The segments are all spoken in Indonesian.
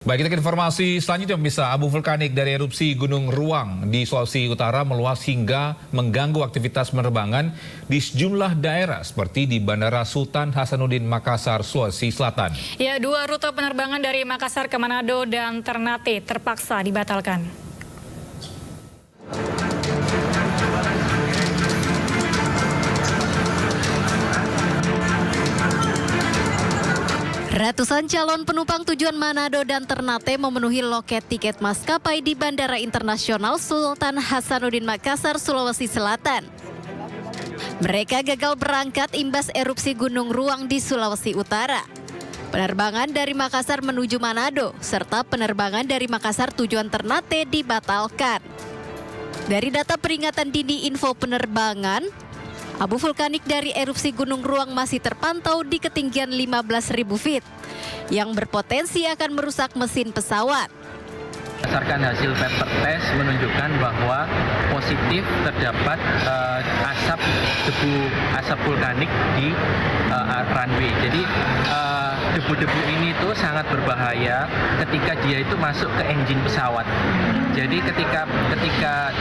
Baik, kita ke informasi selanjutnya pemirsa. Abu vulkanik dari erupsi Gunung Ruang di Sulawesi Utara meluas hingga mengganggu aktivitas penerbangan di sejumlah daerah seperti di Bandara Sultan Hasanuddin Makassar, Sulawesi Selatan. Ya, 2 rute penerbangan dari Makassar ke Manado dan Ternate terpaksa dibatalkan. Ratusan calon penumpang tujuan Manado dan Ternate memenuhi loket tiket maskapai di Bandara Internasional Sultan Hasanuddin Makassar, Sulawesi Selatan. Mereka gagal berangkat imbas erupsi Gunung Ruang di Sulawesi Utara. Penerbangan dari Makassar menuju Manado, serta penerbangan dari Makassar tujuan Ternate dibatalkan. Dari data peringatan dini info penerbangan, abu vulkanik dari erupsi Gunung Ruang masih terpantau di ketinggian 15.000 feet yang berpotensi akan merusak mesin pesawat. Berdasarkan hasil paper test menunjukkan bahwa positif terdapat asap vulkanik di runway. Jadi debu-debu ini tuh sangat berbahaya ketika dia itu masuk ke engine pesawat. Jadi ketika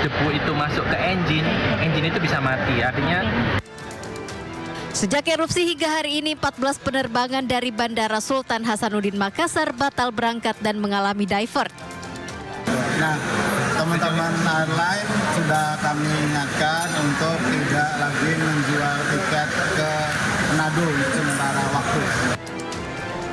debu itu masuk ke engine itu bisa mati. Artinya sejak erupsi hingga hari ini 14 penerbangan dari Bandara Sultan Hasanuddin Makassar batal berangkat dan mengalami divert. Nah, teman-teman airline sudah kami ingatkan untuk tidak lagi menjual tiket ke Manado sementara waktu.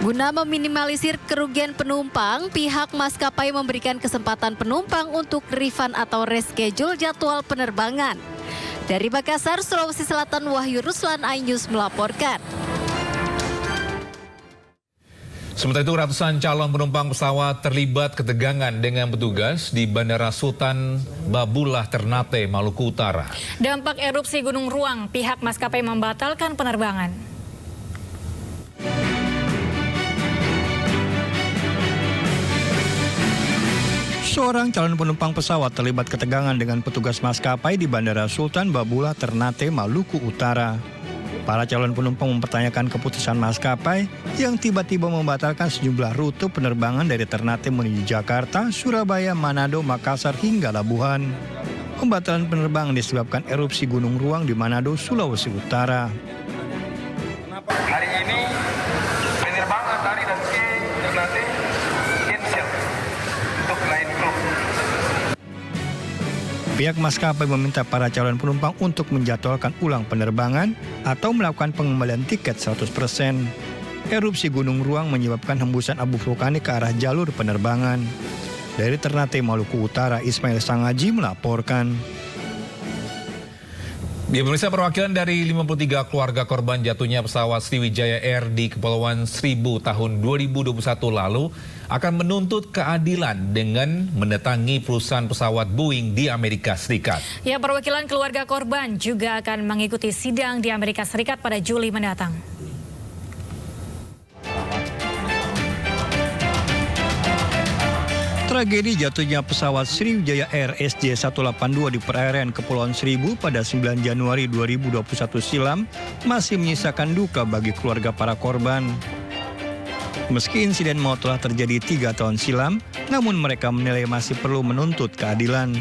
Guna meminimalisir kerugian penumpang, pihak maskapai memberikan kesempatan penumpang untuk refund atau reschedule jadwal penerbangan. Dari Makassar, Sulawesi Selatan, Wahyu Ruslan, iNews melaporkan. Sementara itu, ratusan calon penumpang pesawat terlibat ketegangan dengan petugas di Bandara Sultan Babullah Ternate, Maluku Utara. Dampak erupsi Gunung Ruang, pihak maskapai membatalkan penerbangan. Seorang calon penumpang pesawat terlibat ketegangan dengan petugas maskapai di Bandara Sultan Babullah Ternate, Maluku Utara. Para calon penumpang mempertanyakan keputusan maskapai yang tiba-tiba membatalkan sejumlah rute penerbangan dari Ternate menuju Jakarta, Surabaya, Manado, Makassar hingga Labuhan. Pembatalan penerbangan disebabkan erupsi Gunung Ruang di Manado, Sulawesi Utara. Hari ini penerbangan dari dan ke Ternate cancel untuk lain kru. Pihak maskapai meminta para calon penumpang untuk menjadwalkan ulang penerbangan atau melakukan pengembalian tiket 100%. Erupsi Gunung Ruang menyebabkan hembusan abu vulkanik ke arah jalur penerbangan. Dari Ternate, Maluku Utara, Ismail Sangaji melaporkan. Ya, pemirsa, perwakilan dari 53 keluarga korban jatuhnya pesawat Sriwijaya Air di Kepulauan Seribu tahun 2021 lalu akan menuntut keadilan dengan mendatangi perusahaan pesawat Boeing di Amerika Serikat. Ya, perwakilan keluarga korban juga akan mengikuti sidang di Amerika Serikat pada Juli mendatang. Tragedi jatuhnya pesawat Sriwijaya Air SJ182 di perairan Kepulauan Seribu pada 9 Januari 2021 silam masih menyisakan duka bagi keluarga para korban. Meski insiden maut telah terjadi 3 tahun silam, namun mereka menilai masih perlu menuntut keadilan.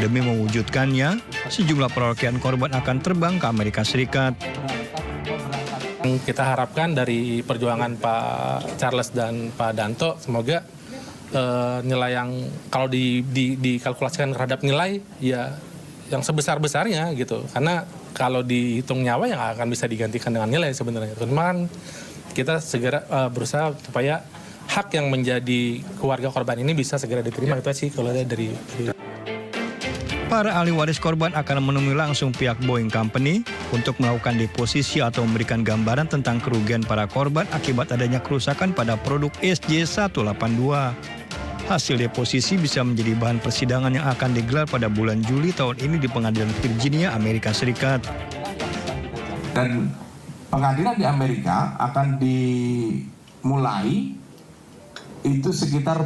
Demi mewujudkannya, sejumlah perwakilan korban akan terbang ke Amerika Serikat. Kita harapkan dari perjuangan Pak Charles dan Pak Danto, semoga nilai yang kalau dikalkulasikan terhadap nilai ya yang sebesar-besarnya gitu. Karena kalau dihitung nyawa yang akan bisa digantikan dengan nilai sebenarnya. Cuman kita segera berusaha supaya hak yang menjadi keluarga korban ini bisa segera diterima. Itu sih kalau dari Para ahli waris korban akan menemui langsung pihak Boeing Company untuk melakukan deposisi atau memberikan gambaran tentang kerugian para korban akibat adanya kerusakan pada produk SJ182. Hasil deposisi bisa menjadi bahan persidangan yang akan digelar pada bulan Juli tahun ini di Pengadilan Virginia, Amerika Serikat. Dan pengadilan di Amerika akan dimulai itu sekitar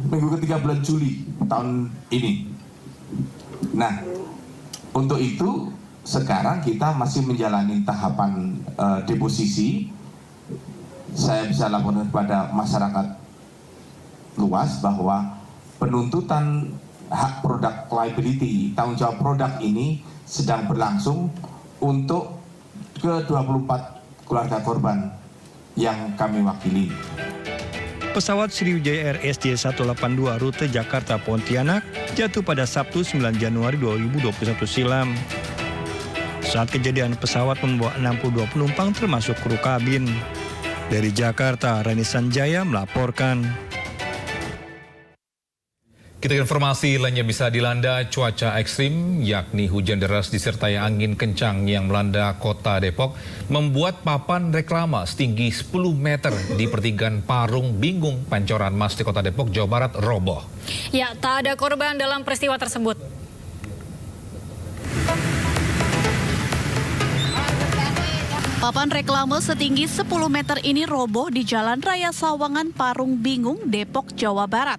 minggu ketiga bulan Juli tahun ini. Nah, untuk itu sekarang kita masih menjalani tahapan deposisi saya bisa laporkan kepada masyarakat luas bahwa penuntutan hak produk liability, tanggung jawab produk ini sedang berlangsung untuk ke-24 keluarga korban yang kami wakili. Pesawat Sriwijaya Air SJ182 rute Jakarta-Pontianak jatuh pada Sabtu 9 Januari 2021 silam. Saat kejadian, pesawat membawa 62 penumpang termasuk kru kabin. Dari Jakarta, Rani Sanjaya melaporkan. Kita ke informasi lainnya, bisa dilanda cuaca ekstrim, yakni hujan deras disertai angin kencang yang melanda kota Depok, membuat papan reklama setinggi 10 meter di pertigaan Parung Bingung, Pancoran Mas di kota Depok, Jawa Barat roboh. Ya, tak ada korban dalam peristiwa tersebut. Papan reklame setinggi 10 meter ini roboh di Jalan Raya Sawangan Parung Bingung, Depok, Jawa Barat.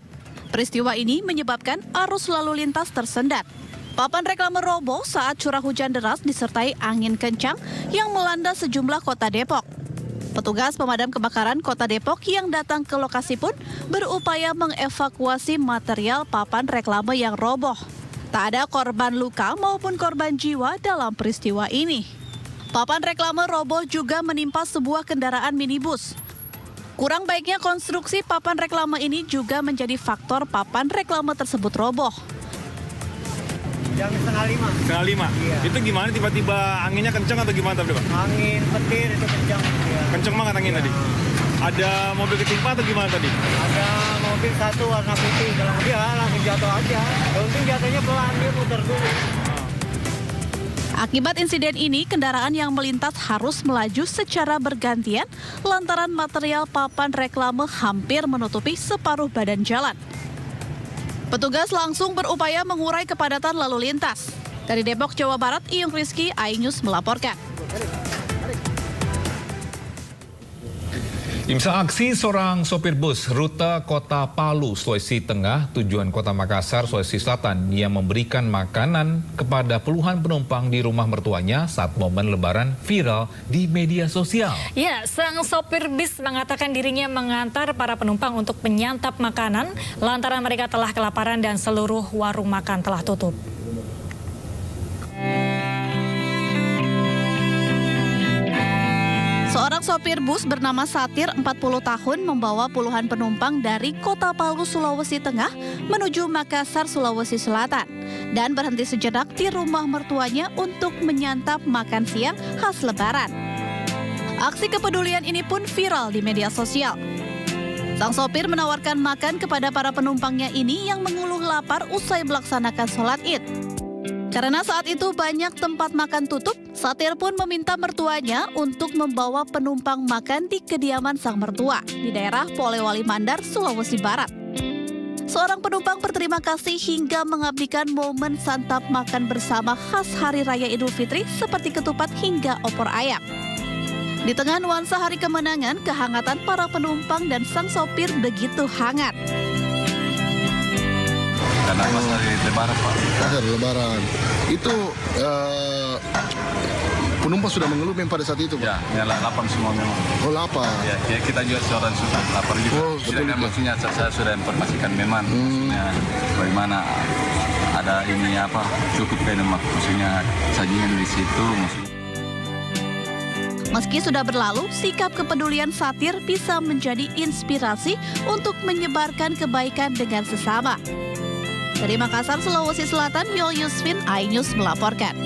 Peristiwa ini menyebabkan arus lalu lintas tersendat. Papan reklame roboh saat curah hujan deras disertai angin kencang yang melanda sejumlah kota Depok. Petugas pemadam kebakaran kota Depok yang datang ke lokasi pun berupaya mengevakuasi material papan reklame yang roboh. Tak ada korban luka maupun korban jiwa dalam peristiwa ini. Papan reklame roboh juga menimpa sebuah kendaraan minibus. Kurang baiknya konstruksi papan reklame ini juga menjadi faktor papan reklame tersebut roboh. Jam setengah 5. Setengah 5? Iya. Itu gimana tiba-tiba anginnya kencang atau gimana tadi, Pak? Angin petir itu kencang. Iya. Kencang banget angin tadi? Ada mobil ketimpa atau gimana tadi? Ada mobil satu warna putih, kalau dia langsung jatuh aja. Untung jatuhnya pelan, dia muter dulu. Akibat insiden ini, kendaraan yang melintas harus melaju secara bergantian lantaran material papan reklame hampir menutupi separuh badan jalan. Petugas langsung berupaya mengurai kepadatan lalu lintas. Dari Depok, Jawa Barat, Iyung Rizky, iNews melaporkan. Imsa aksi seorang sopir bus rute kota Palu, Sulawesi Tengah, tujuan kota Makassar, Sulawesi Selatan yang memberikan makanan kepada puluhan penumpang di rumah mertuanya saat momen lebaran viral di media sosial. Ya, sang sopir bis mengatakan dirinya mengantar para penumpang untuk menyantap makanan lantaran mereka telah kelaparan dan seluruh warung makan telah tutup. Seorang sopir bus bernama Satir, 40 tahun, membawa puluhan penumpang dari kota Palu, Sulawesi Tengah menuju Makassar, Sulawesi Selatan dan berhenti sejenak di rumah mertuanya untuk menyantap makan siang khas Lebaran. Aksi kepedulian ini pun viral di media sosial. Sang sopir menawarkan makan kepada para penumpangnya ini yang mengeluh lapar usai melaksanakan sholat Id. Karena saat itu banyak tempat makan tutup, Satir pun meminta mertuanya untuk membawa penumpang makan di kediaman sang mertua di daerah Polewali Mandar, Sulawesi Barat. Seorang penumpang berterima kasih hingga mengabdikan momen santap makan bersama khas Hari Raya Idul Fitri seperti ketupat hingga opor ayam. Di tengah nuansa hari kemenangan, kehangatan para penumpang dan sang sopir begitu hangat. Karena pas hari Lebaran, Pak. Hari Lebaran. Itu penumpang sudah mengeluh pada saat itu, Pak? Ya, lapar semua memang. Oh, lapar. Ya, kita juga seorang sudah lapar juga. Oh, betul. Maksudnya saya sudah informasikan memang, maksudnya bagaimana ada ini apa cukup kayak maksudnya sajian di situ. Meski sudah berlalu, sikap kepedulian Satir bisa menjadi inspirasi untuk menyebarkan kebaikan dengan sesama. Dari Makassar, Sulawesi Selatan, Yul Yusfin, iNews melaporkan.